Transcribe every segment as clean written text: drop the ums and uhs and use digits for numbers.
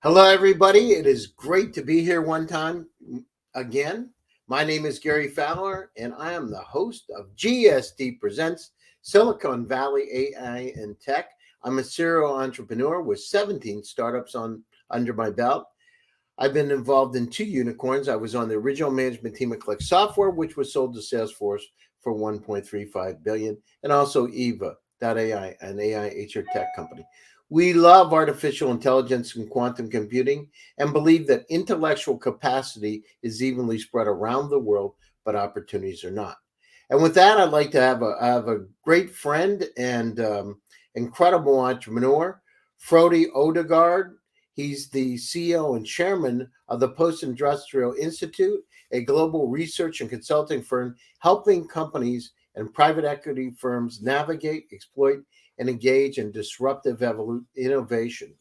Hello, everybody. It is great to be here one time again. My name is Gary Fowler, and I am the host of GSD Presents Silicon Valley AI and Tech. I'm a serial entrepreneur with 17 startups under my belt. I've been involved in 2 unicorns. I was on the original management team at Click Software, which was sold to Salesforce for $1.35 billion, and also Eva.ai, an AI HR tech company. We love artificial intelligence and quantum computing and believe that intellectual capacity is evenly spread around the world, but opportunities are not. And with that, I'd like to have a great friend and incredible entrepreneur, Frode Odegard. He's the CEO and chairman of the Post-Industrial Institute, a global research and consulting firm helping companies and private equity firms navigate, exploit, and engage in disruptive innovation.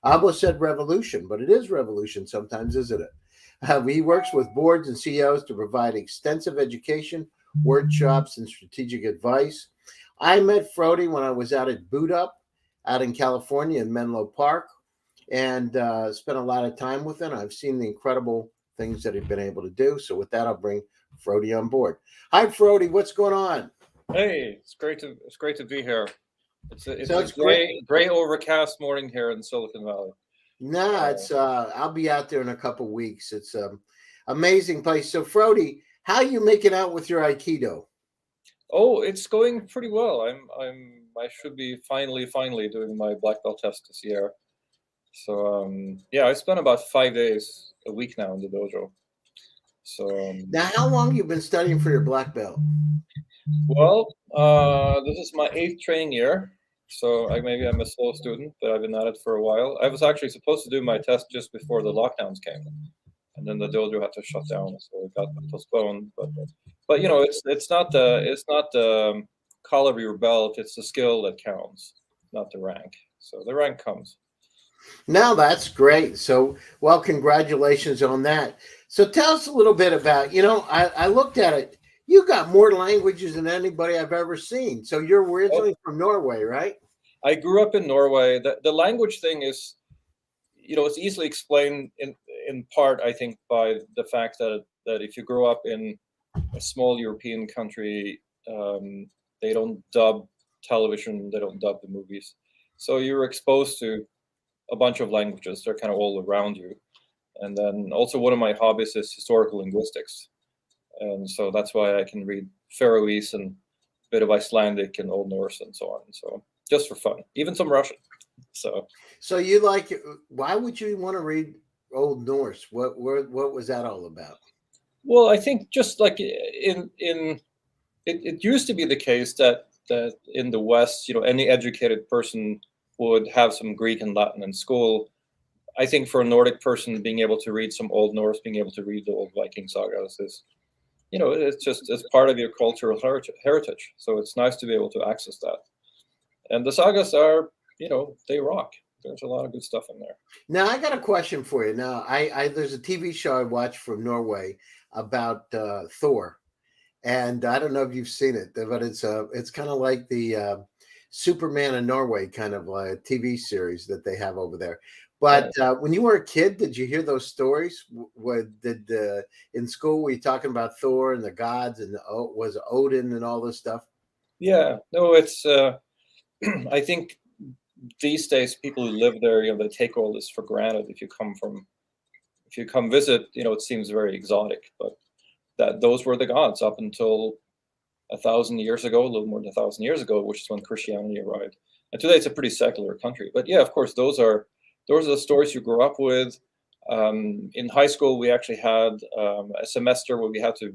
I almost said revolution, but it is revolution sometimes, isn't it? He works with boards and CEOs to provide extensive education, workshops, and strategic advice. I met Frode when I was out at Boot Up out in California in Menlo Park and spent a lot of time with him. I've seen the incredible things that he's been able to do. So with that, I'll bring Frode on board. Hi, Frode. What's going on? Hey, it's great to be here. It's So a gray overcast morning here in Silicon Valley. Nah, it's I'll be out there in a couple weeks. It's amazing place. So Frode, how are you making out with your Aikido? Oh, it's going pretty well. I should be finally doing my black belt test this year. So yeah, I spent about 5 days a week now in the dojo. So Now, how long you been studying for your black belt? well, this is my 8th training year. So maybe I'm a slow student, but I've been at it for a while. I was actually supposed to do my test just before the lockdowns came, and then the dojo had to shut down, so it got postponed. But you know, it's not the color of your belt; it's the skill that counts, not the rank. So the rank comes. No, that's great. So, well, congratulations on that. So, tell us a little bit about, I looked at it. You got more languages than anybody I've ever seen. So, you're Oh, originally from Norway, right? I grew up in Norway. The language thing is, it's easily explained in part, I think, by the fact that if you grow up in a small European country, they don't dub television, they don't dub the movies. So you're exposed to a bunch of languages. They're kind of all around you. And then also one of my hobbies is historical linguistics. And so that's why I can read Faroese and a bit of Icelandic and Old Norse and so on. So just for fun, even some Russian. So So, why would you want to read Old Norse? What was that all about? well, I think just like it used to be the case that in the West, any educated person would have some Greek and Latin in school. I think for a Nordic person, being able to read some Old Norse, being able to read the old Viking sagas is, it's part of your cultural heritage. So it's nice to be able to access that. And the sagas are, they rock. There's a lot of good stuff in there. Now, I got a question for you. Now, I there's a TV show I watched from Norway about Thor, and I don't know if you've seen it, but it's kind of like the Superman in Norway kind of TV series that they have over there. Yeah. But when you were a kid, did you hear those stories? What did in school were you talking about Thor and the gods and was Odin and all this stuff? Yeah. No, it's, I think these days people who live there, they take all this for granted. If you come visit, it seems very exotic, but that those were the gods up until 1,000 years ago, a little more than 1,000 years ago, which is when Christianity arrived. And today it's a pretty secular country. But yeah, of course, those are the stories you grew up with. In high school, we actually had a semester where we had to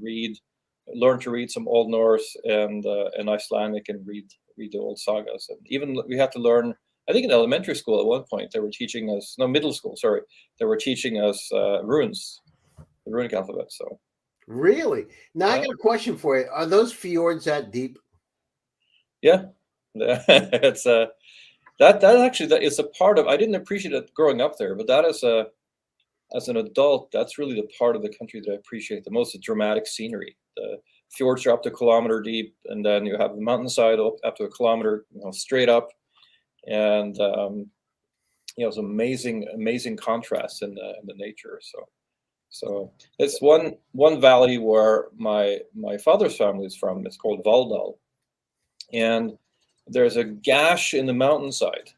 learn to read some Old Norse and Icelandic and read the old sagas. And even we had to learn. I think in elementary school at one point they were teaching us. No, middle school. Sorry, they were teaching us runes, the runic alphabet. So Really? Now, I yeah, got a question for you. Are those fjords that deep? yeah, it's that actually that is a part of. I didn't appreciate it growing up there, but that is as an adult, that's really the part of the country that I appreciate the most: the dramatic scenery. The fjords are up to a kilometer deep, and then you have the mountainside up to a kilometer, straight up, and some amazing contrasts in the nature. So it's one valley where my father's family is from. It's called Valldal, and there's a gash in the mountainside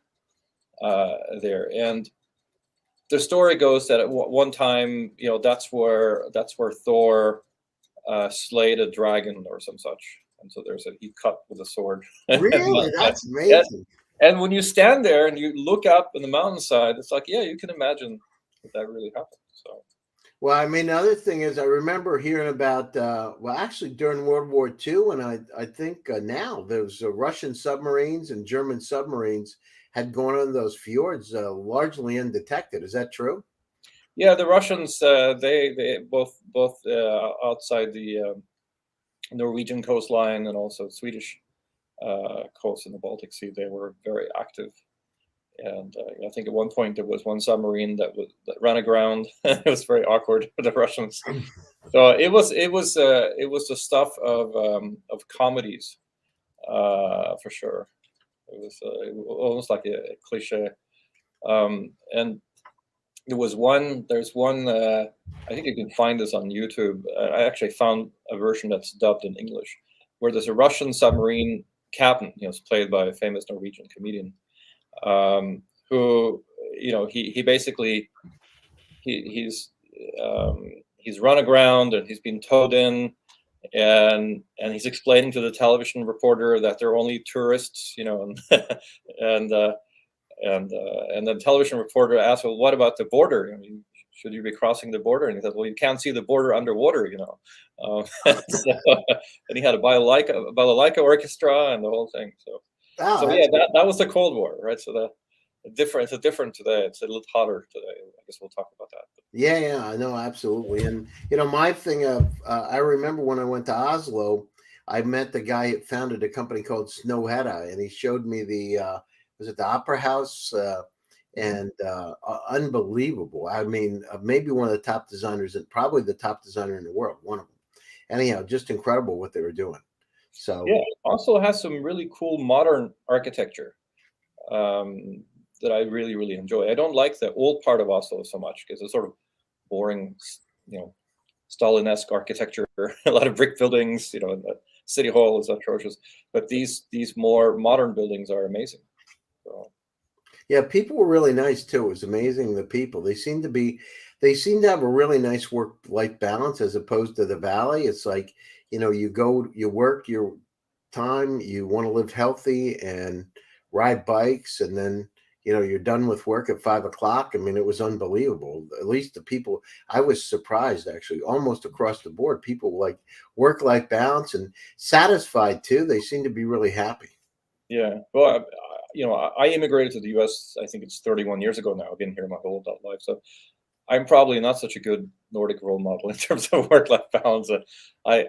there. And the story goes that at one time, that's where Thor slayed a dragon or some such. And so he cut with a sword. Really? That's amazing. And when you stand there and you look up in the mountainside, it's like, yeah, you can imagine that really happened. So. Well, I mean, the other thing is, I remember hearing about, actually during World War II, and I think now there's Russian submarines and German submarines had gone on those fjords largely undetected. Is that true? Yeah, the Russians, they both outside the Norwegian coastline and also Swedish coast in the Baltic Sea, they were very active. And I think at one point there was one submarine that ran aground. It was very awkward for the Russians. So it was the stuff of comedies, for sure. It was almost like a cliche. And there's one. I think you can find this on YouTube. I actually found a version that's dubbed in English, where there's a Russian submarine captain. It's played by a famous Norwegian comedian. Who he basically he's run aground and he's been towed in, and he's explaining to the television reporter that they're only tourists, and and the television reporter asks, well, what about the border? Should you be crossing the border? And he said, well, you can't see the border underwater, and he had a balalaika orchestra and the whole thing. So yeah, that was the Cold War, right? So it's different today. It's a little hotter today. I guess we'll talk about that. Yeah, I know, absolutely. And my thing of I remember when I went to Oslo, I met the guy that founded a company called Snøhetta, and he showed me the Opera House, and unbelievable. I mean, maybe one of the top designers, and probably the top designer in the world, one of them. Anyhow, just incredible what they were doing. So yeah, Oslo has some really cool modern architecture that I really, really enjoy. I don't like the old part of Oslo so much because it's sort of boring, Stalin-esque architecture, a lot of brick buildings, and the city hall is atrocious. But these more modern buildings are amazing. So. Yeah, people were really nice too. It was amazing, the people. They seem to have a really nice work-life balance as opposed to the valley. It's like, you work your time, you want to live healthy and ride bikes, and then you're done with work at 5 o'clock. I mean, it was unbelievable. At least the people, I was surprised actually, almost across the board. People like work-life balance and satisfied too. They seem to be really happy. Yeah, well, I immigrated to the U.S. I think it's 31 years ago now. I've been here my whole adult life, so I'm probably not such a good Nordic role model in terms of work-life balance. I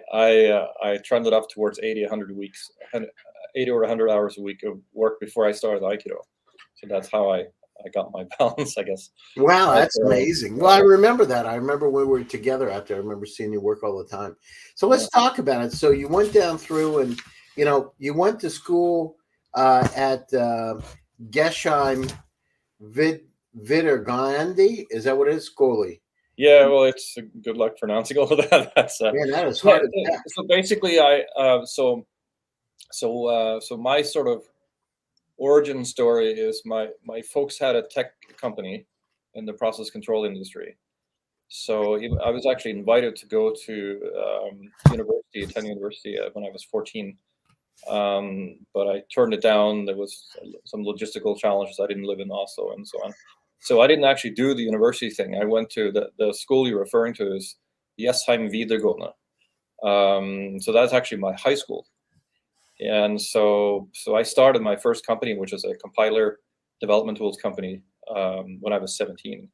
trended up towards 80 or 100 hours a week of work before I started Aikido. So that's how I got my balance, I guess. Wow, that's amazing. Well, I remember that. I remember when we were together out there. I remember seeing you work all the time. So let's talk about it. So you went down through, and you went to school at Gesheim Videregående. Is that what it is? Skoli. Yeah, well, it's good luck pronouncing all of that. That's man, that is hard. So basically, so my sort of origin story is my folks had a tech company in the process control industry. So I was actually invited to go to attend university when I was 14. But I turned it down. There was some logistical challenges. I didn't live in Oslo and so on. So I didn't actually do the university thing. I went to the school you're referring to is Gesheim Videregående. So that's actually my high school. And so I started my first company, which is a compiler development tools company, when I was 17.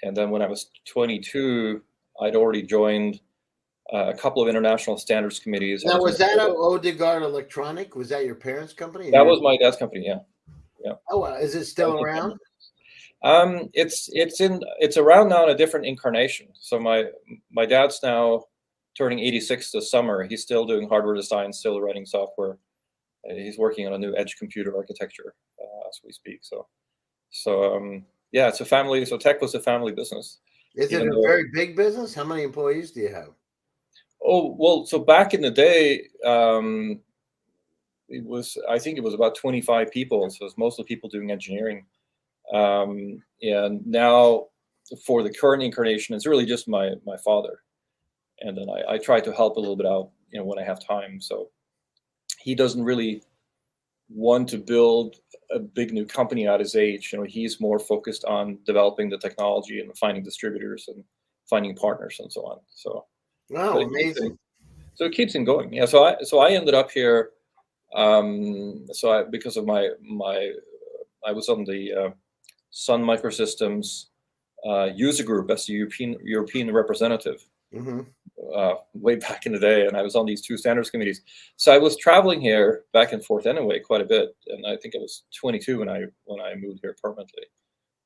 And then when I was 22, I'd already joined a couple of international standards committees. Now, was that Odegard Electronic? Was that your parents' company? That was my dad's company, yeah. Oh, is it still around? It's around now in a different incarnation. So my dad's now turning 86 this summer. He's still doing hardware design, still writing software. He's working on a new edge computer architecture as we speak. So yeah, it's a family. So tech was a family business. Is it Even a though, very big business? How many employees do you have? oh well, so back in the day, it was, I think it was about 25 people. So it's mostly people doing engineering. And now for the current incarnation, it's really just my father. And then I try to help a little bit out, when I have time. So he doesn't really want to build a big new company at his age. He's more focused on developing the technology and finding distributors and finding partners and so on. So, Wow, but amazing. it keeps him going. Yeah. So I ended up here. Because of I was on the Sun Microsystems user group as the European representative. Hmm. Way back in the day, and I was on these two standards committees. So I was traveling here back and forth anyway quite a bit, and I think I was 22 when I moved here permanently,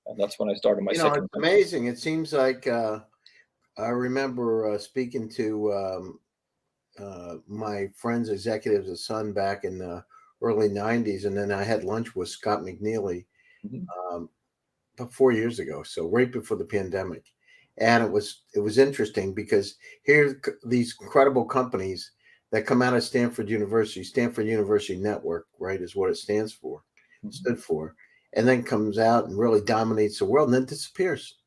and that's when I started my second. It's amazing. It seems like I remember speaking to my friends, executives at Sun back in the early '90s, and then I had lunch with Scott McNeely Mhm. about 4 years ago, so right before the pandemic. And it was interesting because here these incredible companies that come out of Stanford University Network, right, is what it stood for, and then comes out and really dominates the world and then disappears.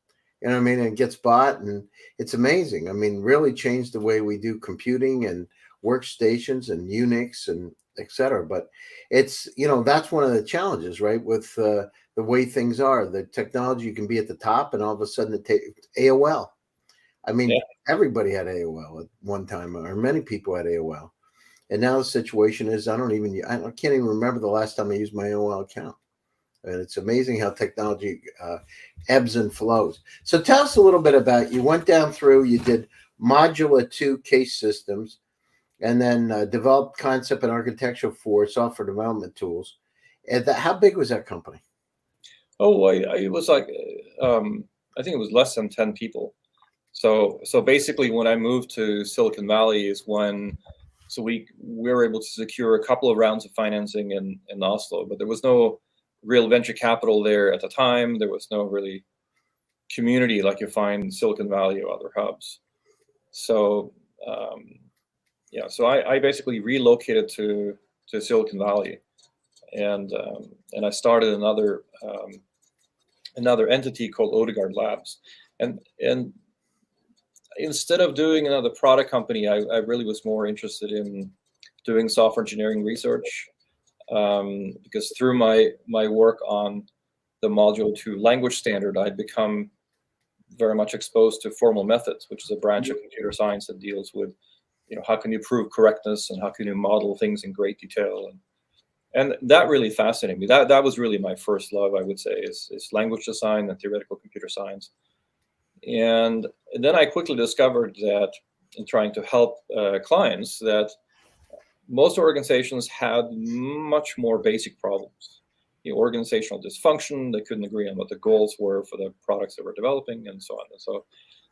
You know what I mean? And it gets bought, and it's amazing. I mean, really changed the way we do computing and workstations and Unix and et cetera. But it's, that's one of the challenges, right? With the way things are, the technology, you can be at the top and all of a sudden AOL. I mean, Yeah. everybody had AOL at one time, or many people had AOL. And now the situation is, I can't even remember the last time I used my AOL account. And it's amazing how technology ebbs and flows. So tell us a little bit about, you went down through, you did Modula 2 case systems, and then developed concept and architecture for software development tools. And how big was that company? Oh, it was like I think it was less than 10 people. So basically, when I moved to Silicon Valley is when we were able to secure a couple of rounds of financing in Oslo, but there was no real venture capital there at the time. There was no really community like you find in Silicon Valley or other hubs. So yeah, so I basically relocated to Silicon Valley, and I started another entity called Odegard Labs, and instead of doing another product company, I really was more interested in doing software engineering research, because through my work on the Module 2 language standard, I'd become very much exposed to formal methods, which is a branch of computer science that deals with, how can you prove correctness and how can you model things in great detail, and that really fascinated me. That was really my first love, I would say, is language design and theoretical computer science. And then I quickly discovered that in trying to help clients, that most organizations had much more basic problems. Organizational dysfunction, they couldn't agree on what the goals were for the products they were developing, and so on. And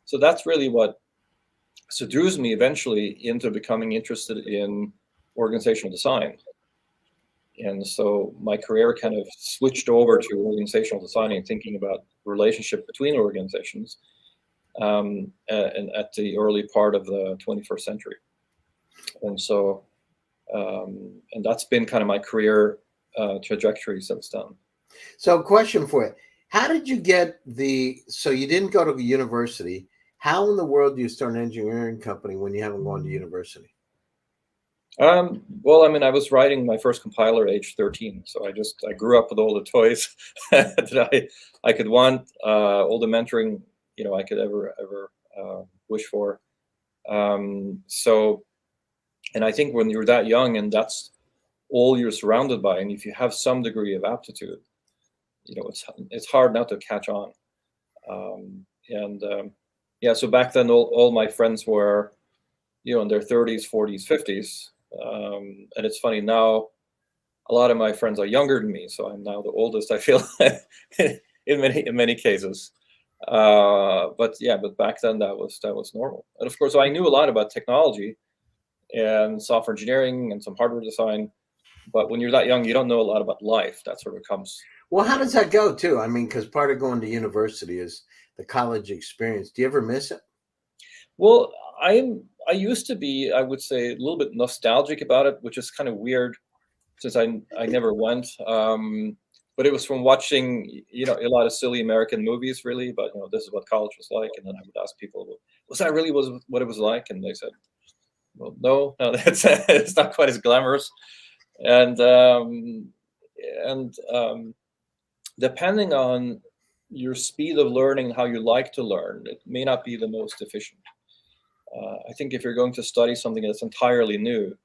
so that's really what seduced me eventually into becoming interested in organizational design. And so my career kind of switched over to organizational design and thinking about relationship between organizations, and at the early part of the 21st century. And so, and that's been kind of my career trajectory since then. So, question for you: how did you get so you didn't go to university? How in the world do you start an engineering company when you haven't gone to university? Well, I mean, I was writing my first compiler at age 13, so I grew up with all the toys that I could want, all the mentoring I could ever wish for. So, and I think when you're that young and that's all you're surrounded by, and if you have some degree of aptitude, it's hard not to catch on. Yeah, so back then all my friends were in their 30s, 40s, 50s. And it's funny now, a lot of my friends are younger than me, so I'm now the oldest, I feel, in many cases. But back then that was normal. And of course, I knew a lot about technology and software engineering and some hardware design. But when you're that young, you don't know a lot about life. That sort of comes. Well, how does that go too? I mean, because part of going to university is the college experience. Do you ever miss it? Well, I used to be, I would say, a little bit nostalgic about it, which is kind of weird since I never went. But it was from watching, a lot of silly American movies, really. But this is what college was like, and then I would ask people, "Was that really was what it was like?" And they said, "Well, no, that's it's not quite as glamorous." And and depending on your speed of learning, how you like to learn, it may not be the most efficient. I think if you're going to study something that's entirely new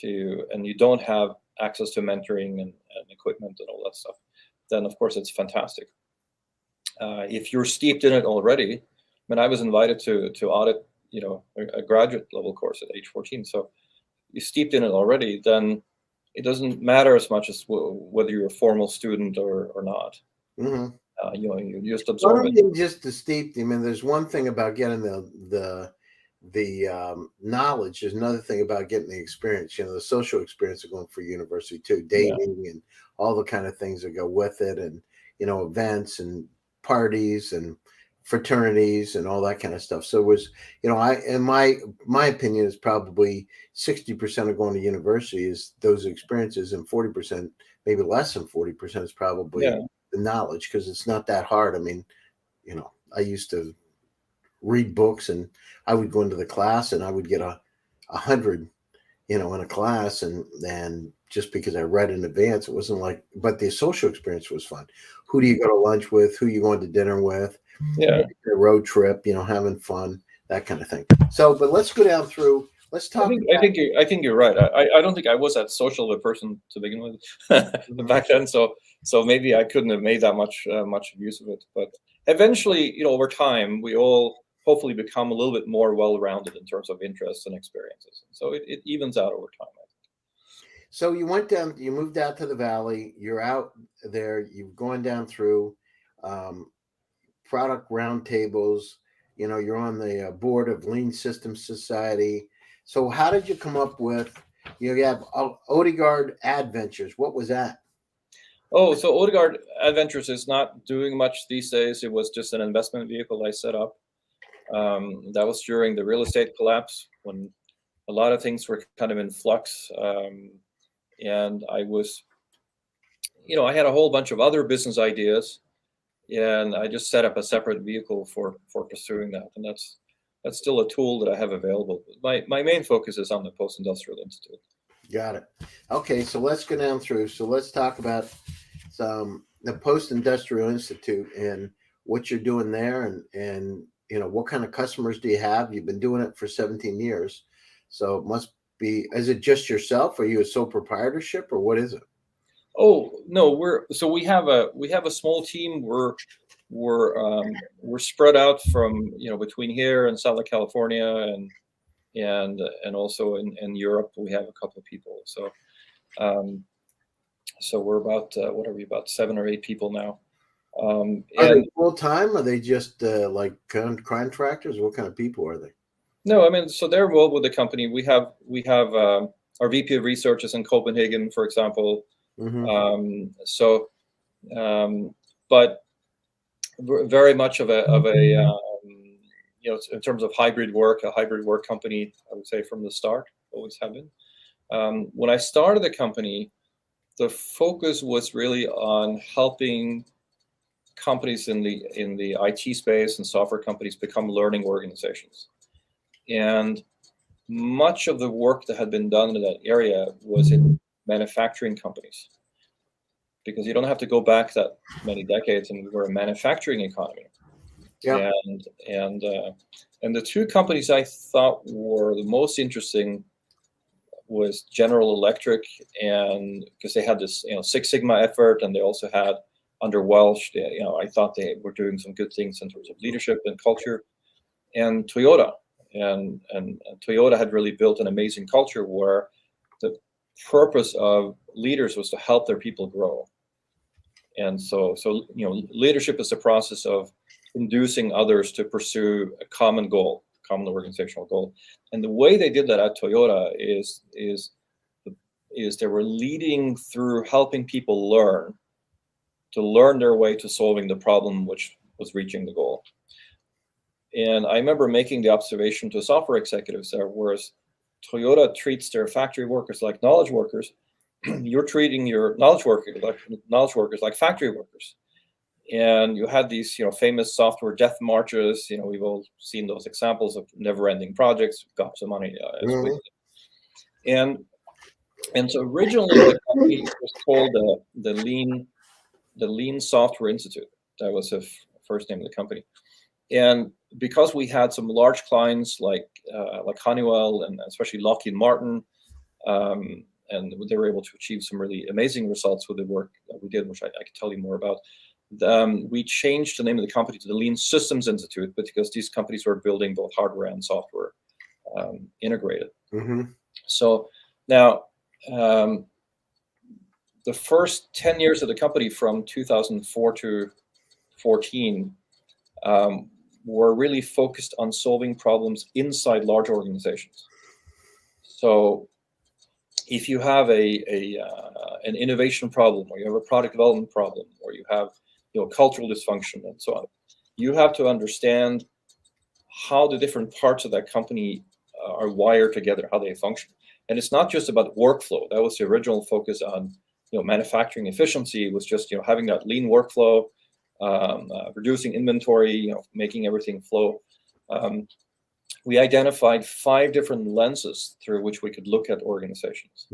and you don't have access to mentoring and equipment and all that stuff, then of course it's fantastic. If you're steeped in it already, I mean, I was invited to audit, a graduate level course at age 14. So you're steeped in it already, then it doesn't matter as much as whether you're a formal student or not. Mm-hmm. You just Not absorb it. only just the steep. I mean, there's one thing about getting the knowledge. There's another thing about getting the experience. The social experience of going for university too, Yeah. dating and all the kind of things that go with it, and events and parties and fraternities and all that kind of stuff. So it was, I in my opinion is probably 60% of going to university is those experiences, and 40%, maybe less than 40%, is probably Yeah. the knowledge, because it's not that hard. I mean, I used to read books, and I would go into the class and I would get a 100, in a class, and just because I read in advance, it wasn't like, but the social experience was fun. Who do you go to lunch with? Who you going to dinner with? Yeah. A road trip, having fun, that kind of thing. So, but let's go down through. Let's talk. I think you're right. I don't think I was that social of a person to begin with back then. So maybe I couldn't have made that much use of it. But eventually, over time, we all hopefully become a little bit more well-rounded in terms of interests and experiences. So it evens out over time, I think. So you moved out to the valley. You're out there. You've gone down through product roundtables. You're on the board of Lean Systems Society. So how did you come up with? You have Odegard Adventures. What was that? Oh, so Odegard Adventures is not doing much these days. It was just an investment vehicle I set up. That was during the real estate collapse, when a lot of things were kind of in flux. And I was, I had a whole bunch of other business ideas, and I just set up a separate vehicle for pursuing that. And that's still a tool that I have available. My main focus is on the Post-Industrial Institute. Got it. Okay, so let's go down through. So let's talk about the Post-Industrial Institute and what you're doing there, and what kind of customers do you have? You've been doing it for 17 years, so it must be. Is it just yourself? Are you a sole proprietorship, or what is it? Oh no, we have a small team. We're spread out from between here and Southern California and also in Europe. We have a couple of people. So we're about what are we, about 7 or 8 people now. Are they full time? Are they just like contractors? What kind of people are they? No, I mean, so they're involved with the company. We have our VP of research is in Copenhagen, for example. Mm-hmm. But very much of a in terms of hybrid work, a hybrid work company, I would say from the start, always have been. When I started the company, the focus was really on helping companies in the IT space and software companies become learning organizations. And much of the work that had been done in that area was in manufacturing companies, because you don't have to go back that many decades, and we were a manufacturing economy. Yeah. And the two companies I thought were the most interesting was General Electric, and because they had this Six Sigma effort, and they also had under Welsh, I thought they were doing some good things in terms of leadership and culture, and Toyota. And Toyota had really built an amazing culture where the purpose of leaders was to help their people grow. And so leadership is the process of inducing others to pursue a common goal, common organizational goal. And the way they did that at Toyota is they were leading through helping people learn learn their way to solving the problem, which was reaching the goal. And I remember making the observation to software executives there, whereas Toyota treats their factory workers like knowledge workers, you're treating your knowledge workers like factory workers. And you had these, famous software death marches. We've all seen those examples of never-ending projects. Got some money. And so originally the company was called the Lean Software Institute. That was the first name of the company. And because we had some large clients like Honeywell and especially Lockheed Martin, and they were able to achieve some really amazing results with the work that we did, which I can tell you more about. We changed the name of the company to the Lean Systems Institute, but because these companies were building both hardware and software integrated. So now, the first 10 years of the company from 2004 to 14 were really focused on solving problems inside large organizations. So if you have an innovation problem, or you have a product development problem, or you have cultural dysfunction and so on, you have to understand how the different parts of that company are wired together, how they function. And it's not just about workflow. That was the original focus on manufacturing efficiency, was just having that lean workflow, reducing inventory, making everything flow. We identified 5 different lenses through which we could look at organizations.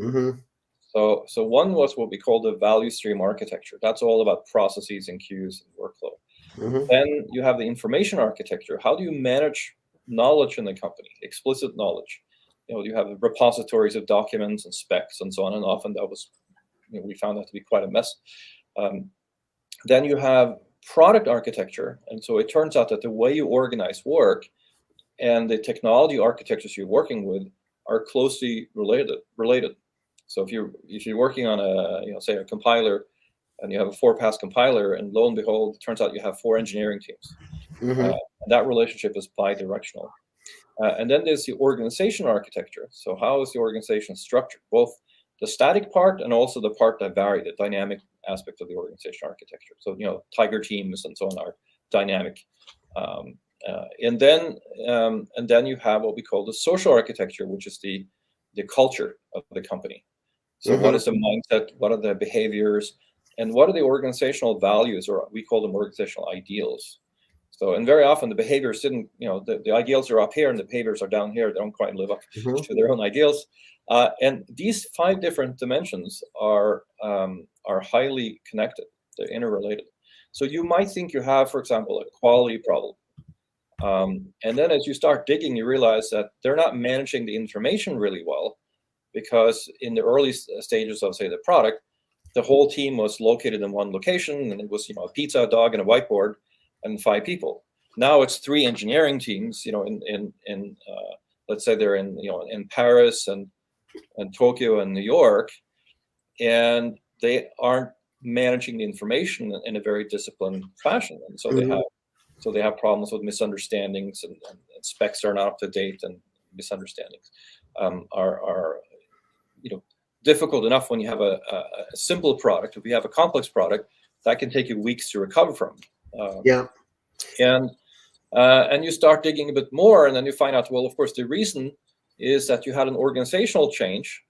So one was what we call the value stream architecture. That's all about processes and queues and workflow. Then you have the information architecture. How do you manage knowledge in the company, explicit knowledge? You have repositories of documents and specs and so on, and often that was, we found that to be quite a mess. Then you have product architecture, and so it turns out that the way you organize work and the technology architectures you're working with are closely related. So if you're working on say a compiler, and you have a 4-pass compiler, and lo and behold, it turns out you have 4 engineering teams. And that relationship is bi-directional. And then there's the organization architecture. So how is the organization structured? Both the static part and also the part that vary, the dynamic aspect of the organization architecture. So, tiger teams and so on are dynamic. And then you have what we call the social architecture, which is the culture of the company. So what is the mindset? What are the behaviors? And what are the organizational values, or we call them organizational ideals? So, and very often the behaviors didn't, the ideals are up here and the behaviors are down here. They don't quite live up to their own ideals. And these 5 different dimensions are highly connected. They're interrelated. So you might think you have, for example, a quality problem. And then as you start digging, you realize that they're not managing the information really well, because in the early stages of, say, the product, the whole team was located in one location, and it was, a pizza, a dog, and a whiteboard, and 5 people. Now it's 3 engineering teams, in let's say they're in Paris and Tokyo and New York, and they aren't managing the information in a very disciplined fashion, and so they have problems with misunderstandings, and specs are not up to date, and misunderstandings are difficult enough when you have a simple product. If you have a complex product, that can take you weeks to recover from. And you start digging a bit more, and then you find out, well, of course, the reason is that you had an organizational change,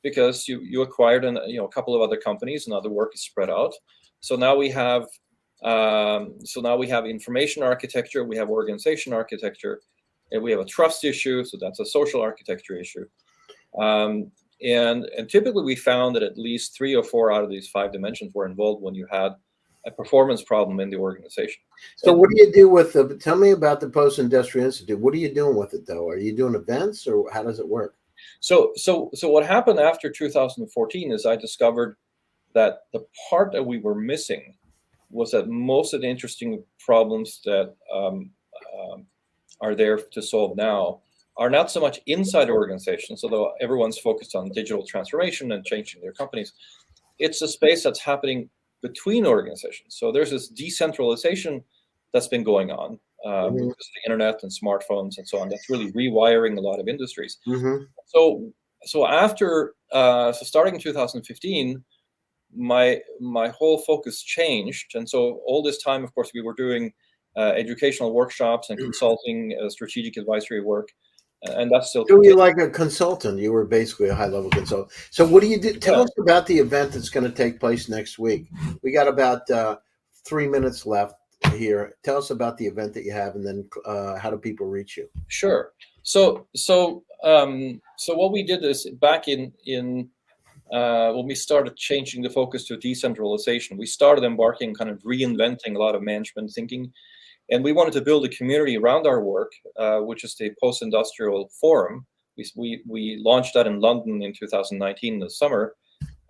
because you acquired a couple of other companies, and other work is spread out. So now we have information architecture, we have organization architecture, and we have a trust issue. So that's a social architecture issue. And typically we found that at least 3 or 4 out of these 5 dimensions were involved when you had a performance problem in the organization. So what do you do with tell me about the Post-Industrial Institute. What are you doing with it, though? Are you doing events, or how does it work? So what happened after 2014 is I discovered that the part that we were missing was that most of the interesting problems that are there to solve now are not so much inside organizations, although everyone's focused on digital transformation and changing their companies. It's a space that's happening between organizations. So there's this decentralization that's been going on because of the internet and smartphones and so on. That's really rewiring a lot of industries. So after starting in 2015, my whole focus changed, and so all this time, of course, we were doing educational workshops and consulting, strategic advisory work, and that's still. So you're like a consultant. You were basically a high-level consultant. So what do you do? Tell us about the event that's going to take place next week. We got about 3 minutes left here. Tell us about the event that you have, and then how do people reach you? Sure. So what we did is back in when we started changing the focus to decentralization, we started embarking, kind of reinventing a lot of management thinking. And we wanted to build a community around our work, which is the Post-Industrial Forum. We launched that in London in 2019 in the summer,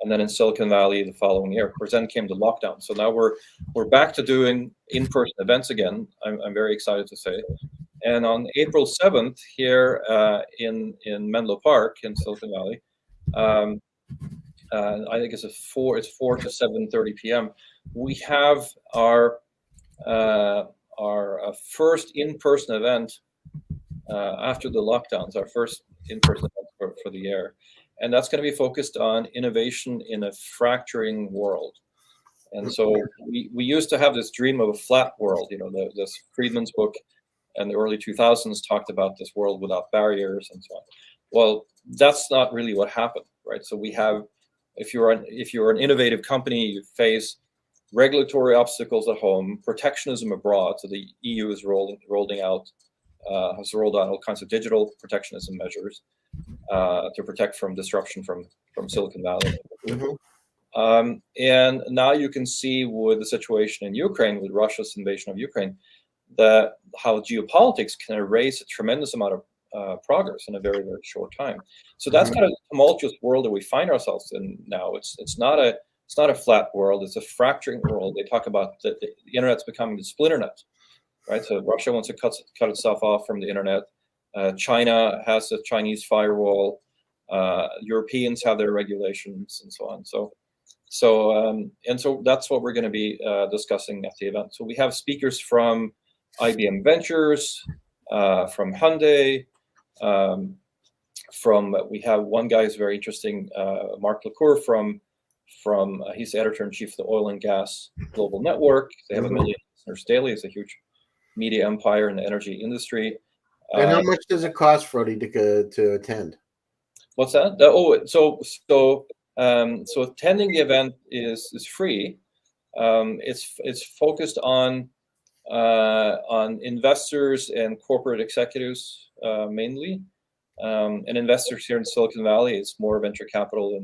and then in Silicon Valley the following year. Of course, then came the lockdown. So now we're back to doing in-person events again. I'm very excited to say. And on April 7th here in Menlo Park in Silicon Valley, I think it's 4 to 7:30 p.m. We have our first in-person event after the lockdowns, our first in-person event for the year. And that's going to be focused on innovation in a fracturing world. And so we used to have this dream of a flat world. This Friedman's book in the early 2000s talked about this world without barriers and so on. Well, that's not really what happened, right? So we have, if you're an innovative company, you face regulatory obstacles at home, protectionism abroad. So the EU is has rolled out all kinds of digital protectionism measures to protect from disruption from Silicon Valley. Mm-hmm. And now you can see with the situation in Ukraine, with Russia's invasion of Ukraine, that how geopolitics can erase a tremendous amount of progress in a very, very short time. So that's kind of the tumultuous world that we find ourselves in now. It's not a flat world. It's a fracturing world. They talk about the internet's becoming the splinter net, right? So Russia wants to cut itself off from the internet. China has a Chinese firewall. Europeans have their regulations and so on. So that's what we're going to be discussing at the event. So we have speakers from IBM Ventures, from Hyundai, we have one guy who's very interesting, Mark LaCour from he's the editor-in-chief of the Oil and Gas Global Network. They have 1 million listeners daily. It's a huge media empire in the energy industry. And how much does it cost, Frode, to attend? What's that? So attending the event is free. It's focused on investors and corporate executives mainly, and investors here in Silicon Valley. It's more venture capital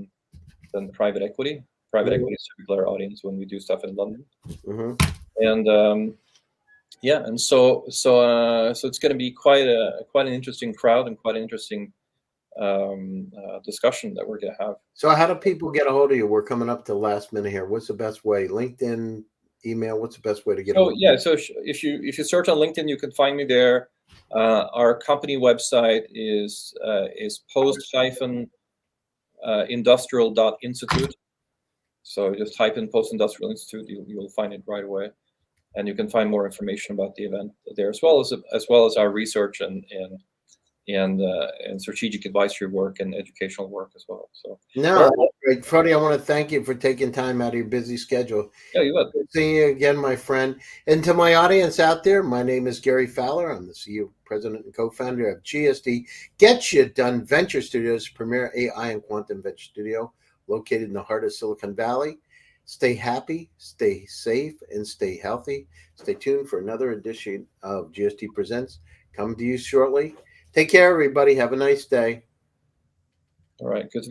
than private equity. Private equity is typically our audience when we do stuff in London. And and so it's going to be quite an interesting crowd and quite an interesting discussion that we're going to have. So how do people get a hold of you? We're coming up to the last minute here. What's the best way? LinkedIn, email? What's the best way to get a hold of you? So if you search on LinkedIn, you can find me there. Our company website is post-industrial.institute. So just type in Post-Industrial Institute, you'll find it right away, and you can find more information about the event there, as well as our research and strategic advisory work and educational work as well. So great, Frode, I want to thank you for taking time out of your busy schedule. Yeah, you bet. Good seeing you again, my friend. And to my audience out there, my name is Gary Fowler. I'm the CEO, president, and co-founder of GSD Get You Done Venture Studios, premier AI and quantum venture studio located in the heart of Silicon Valley. Stay happy, stay safe, and stay healthy. Stay tuned for another edition of GSD Presents. Come to you shortly. Take care, everybody. Have a nice day. All right. Good.